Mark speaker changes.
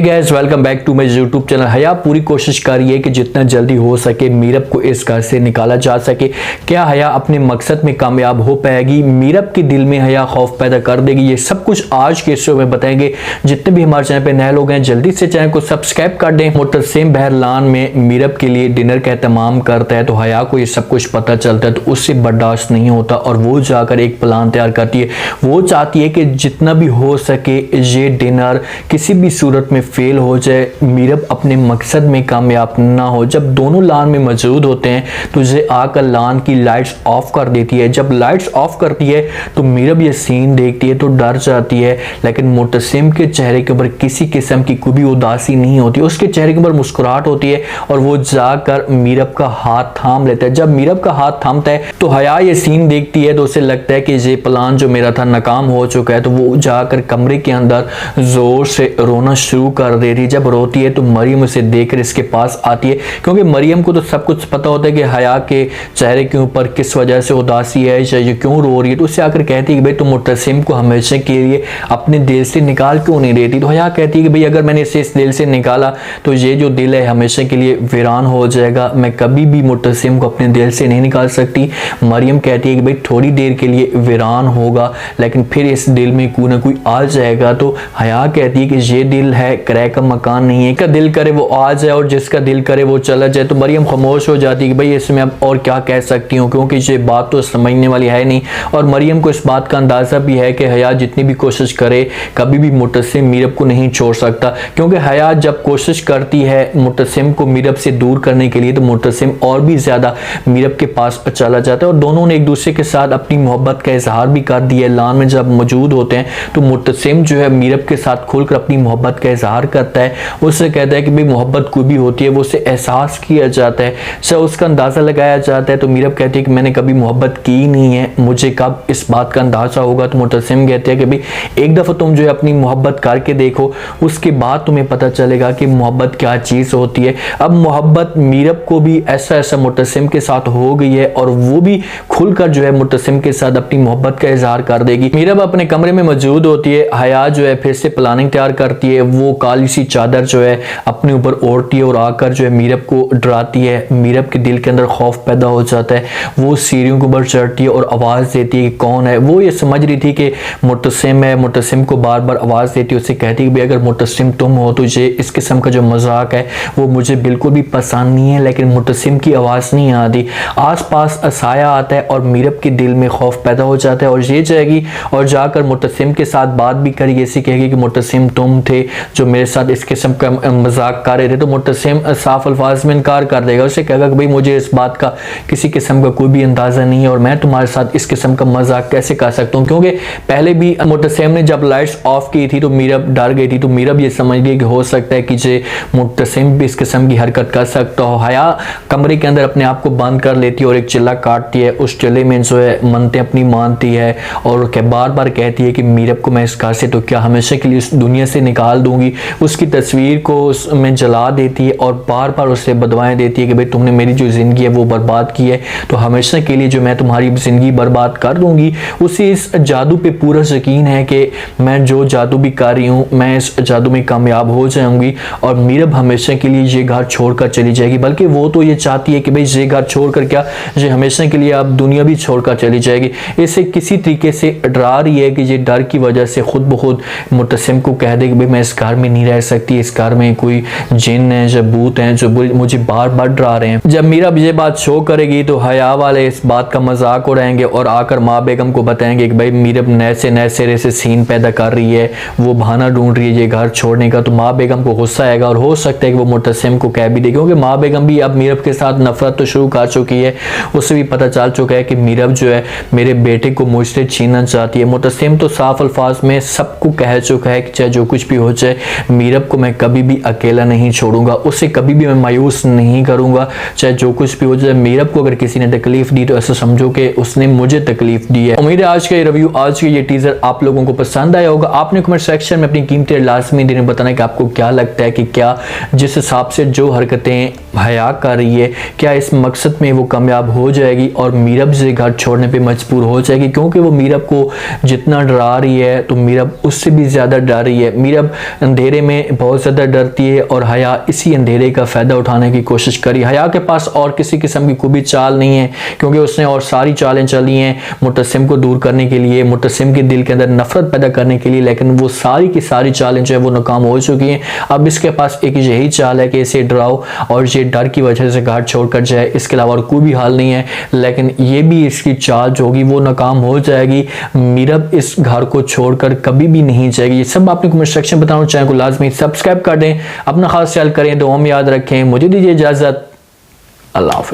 Speaker 1: Guys welcome back to my YouTube channel. हया पूरी कोशिश कर रही है कि जितना जल्दी हो सके मीरब को इस घर से निकाला जा सके। क्या हया अपने मकसद में कामयाब हो पाएगी? मीरब के दिल में हया खौफ पैदा कर देगी? ये सब कुछ आज के शो में बताएंगे। जितने भी हमारे चैनल पे नए लोग हैं जल्दी से चैनल को सब्सक्राइब कर दें। मुतसिम बहरलान में मीरब के लिए डिनर का एहतमाम करता है तो हया को ये सब कुछ पता चलता है तो उससे बर्दाश्त नहीं होता और वो जाकर एक प्लान तैयार करती है। वो चाहती है कि जितना भी हो सके ये डिनर किसी भी सूरत में फेल हो जाए, मीरब अपने मकसद में कामयाब ना हो। जब दोनों लान में मौजूद होते हैं तो ये आकर लान की लाइट्स ऑफ कर देती है। जब लाइट्स ऑफ करती है तो मीरब ये सीन देखती है तो डर जाती है, लेकिन मुतसिम के चेहरे के ऊपर किसी किस्म की कोई भी उदासी नहीं होती। उसके चेहरे के ऊपर मुस्कुराहट होती है और वो जाकर मीरब का हाथ थाम लेता है। जब मीरब का हाथ थामता है तो हया ये सीन देखती है तो उसे लगता है कि ये प्लान जो मेरा था नाकाम हो चुका है। तो वो जाकर कमरे के अंदर जोर से रोना शुरू कर देती है। जब रोती है तो मरियम उसे देखकर इसके पास आती है, क्योंकि मरियम को तो सब कुछ पता होता है कि हया के चेहरे के ऊपर किस वजह से उदासी है या ये क्यों रो रही है। तो उससे आकर कहती है कि भाई तुम मुतसिम को हमेशा के लिए अपने दिल से निकाल क्यों नहीं देती। तो हया कहती है कि भाई अगर मैंने इसे इस दिल से निकाला तो ये जो दिल है हमेशा के लिए वीरान हो जाएगा। मैं कभी भी मुतसिम को अपने दिल से नहीं निकाल सकती। मरियम कहती है कि भाई थोड़ी देर के लिए वीरान होगा लेकिन फिर इस दिल में कोई ना कोई आ जाएगा। तो हया कहती है कि ये दिल है किराए का मकान नहीं है, का दिल करे वो आ जाए और जिसका दिल करे वो चला जाए। तो मरियम खामोश हो जाती है कि भाई इसमें अब और क्या कह सकती हूँ, क्योंकि ये बात तो समझने वाली है नहीं। और मरियम को इस बात का अंदाजा भी है कि हया जितनी भी कोशिश करे कभी भी मुतसिम मीरब को नहीं छोड़ सकता, क्योंकि हया जब कोशिश करती है मुतसिम को मीरब से दूर करने के लिए तो मुतसिम और भी ज्यादा मीरब के पास चला जाता है। और दोनों ने एक दूसरे के साथ अपनी मोहब्बत का इजहार भी कर दिया। लान में जब मौजूद होते हैं तो मुतसिम जो है मीरब के साथ खुलकर अपनी मोहब्बत का इजहार करता है। उससे कहता है कि भाई मोहब्बत कोई भी होती है वो उसे एहसास किया जाता है, से उसका अंदाजा लगाया जाता है। तो मीरब कहती है कि मैंने कभी मोहब्बत की नहीं है, मुझे कब इस बात का अंदाजा होगा। तो मुतसिम कहते हैं कि भाई एक दफा तुम जो है अपनी मोहब्बत करके देखो, उसके बाद तुम्हें पता चलेगा कि मोहब्बत क्या चीज होती है। अब मोहब्बत मीरब को भी ऐसा ऐसा मुतसिम के साथ हो गई है और वो भी खुलकर जो है मुतसिम के साथ अपनी मोहब्बत का इजहार कर देगी। मीरब अपने कमरे में मौजूद होती है। हया जो है फिर से प्लानिंग तैयार करती है। वो काली सी चादर जो है अपने ऊपर ओढ़ती है और आकर जो है मीरब को डराती है। मीरब के दिल के अंदर खौफ पैदा हो जाता है। वो सीढ़ियों के ऊपर चढ़ती है और आवाज देती है कि कौन है। वो ये समझ रही थी कि मुतसिम है। मुतसिम को बार बार आवाज देती है, उससे कहती है कि अगर मुतसिम तुम हो तो ये इस किस्म का जो मजाक है वो मुझे बिल्कुल भी पसंद नहीं है। लेकिन मुतसिम की आवाज नहीं आती। आस पास साया आता है और मीरब के दिल में खौफ पैदा हो जाता है और ये जाएगी और जाकर मुतसिम के साथ बात भी करेगी। ऐसी कहेगी कि मुतसिम तुम थे जो मेरे साथ इस किस्म का मजाक कर रहे थे। तो मुतसिम साफ अल्फाज में इनकार कर देगा। उसे कहेगा कि भाई मुझे इस बात का किसी किस्म का कोई भी अंदाजा नहीं है और मैं तुम्हारे साथ इस किस्म का मजाक कैसे कर सकता हूँ, क्योंकि पहले भी मुतसिम ने जब लाइट्स ऑफ की थी तो मीरब डर गई थी। तो मीरब ये समझ गई कि हो सकता है कि जे मुतसिम भी इस किस्म की हरकत कर सकता हो। हया कमरे के अंदर अपने आप को बंद कर लेती है और एक चिल्ला काटती है। उस चिल्ले में जो है मनते अपनी मानती है और बार बार कहती है कि मीरब को मैं इस घर से तो क्या हमेशा के लिए इस दुनिया से निकाल दूंगी। उसकी तस्वीर को उसमें जला देती है और बार बार उससे बदवाएं देती है कि भाई तुमने मेरी जो जिंदगी है वो बर्बाद की है तो हमेशा के लिए जो मैं तुम्हारी जिंदगी बर्बाद कर दूंगी। उसे इस जादू पे पूरा यकीन है कि मैं जो जादू भी कर रही हूँ मैं इस जादू में कामयाब हो जाऊंगी और मीरब हमेशा के लिए ये घर छोड़कर चली जाएगी। बल्कि वो तो ये चाहती है कि भाई ये घर छोड़कर क्या ये हमेशा के लिए अब दुनिया भी छोड़कर चली जाएगी। इसे किसी तरीके से डरा रही है कि ये डर की वजह से खुद ब खुद मुतसिम को कह दे कि भाई मैं इस घर में नहीं रह सकती, इस घर में कोई जिन है जो भूत हैं जो मुझे बार बार डरा रहे हैं। जब मीरब ये बात शो करेगी तो हया वाले इस बात का मजाक उड़ाएंगे और आकर माँ बेगम को बताएंगे कि भाई मीरब नए सिरे से सीन पैदा कर रही है, वो बहाना ढूंढ रही है ये घर छोड़ने का। तो माँ बेगम को गुस्सा आएगा और हो सकता है कि वो मुतसिम को कह भी दे, क्योंकि माँ बेगम भी अब मीरब के साथ नफरत तो शुरू कर चुकी है। उसे भी पता चल चुका है कि मीरब जो है मेरे बेटे को मुझसे छीनना चाहती है। मुतसिम तो साफ अल्फाज में सबको कह चुका है कि चाहे जो कुछ भी हो जाए मीरब को मैं कभी भी अकेला नहीं छोड़ूंगा, उसे कभी भी मैं मायूस नहीं करूंगा। चाहे जो कुछ भी हो जाए मीरब को अगर किसी ने तकलीफ दी तो ऐसा समझो कि उसने मुझे तकलीफ दी है। उम्मीद है आज का ये रिव्यू, आज की ये टीजर आप लोगों को पसंद आया होगा। आपने कमेंट सेक्शन में अपनी कीमती लाजमी देने बताना कि आपको क्या लगता है कि क्या जिस हिसाब से जो हरकतें हया कर रही है क्या इस मकसद में वो कामयाब हो जाएगी और मीरब से घर छोड़ने पे मजबूर हो जाएगी, क्योंकि वो मीरब को जितना डरा रही है तो मीरब उससे भी ज्यादा डर रही है। मीरब अंधेरे अंधेरे में बहुत ज़्यादा डरती है और हया इसी अंधेरे का फ़ायदा उठाने की कोशिश करी। हया के पास और किसी किस्म की कोई भी चाल नहीं है, क्योंकि उसने और सारी चालें चली हैं मुतसिम को दूर करने के लिए, मुतसिम के दिल के अंदर नफरत पैदा करने के लिए, लेकिन वो सारी की सारी चालें जो है वो नाकाम हो चुकी हैं। अब इसके पास एक यही चाल है कि इसे डराओ और ये डर की वजह से घर छोड़कर जाए, इसके अलावा और कोई भी हाल नहीं है। लेकिन ये भी इसकी चाल जो होगी वो नाकाम हो जाएगी। मीरब इस घर को छोड़कर कभी भी नहीं जाएगी। ये सब आपने कमेंट सेक्शन में बताना। चैनल को लाजमी सब्सक्राइब कर दें, अपना खास ख्याल करें, दुआ में याद रखें। मुझे दीजिए इजाजत, अल्लाह हाफ़िज़।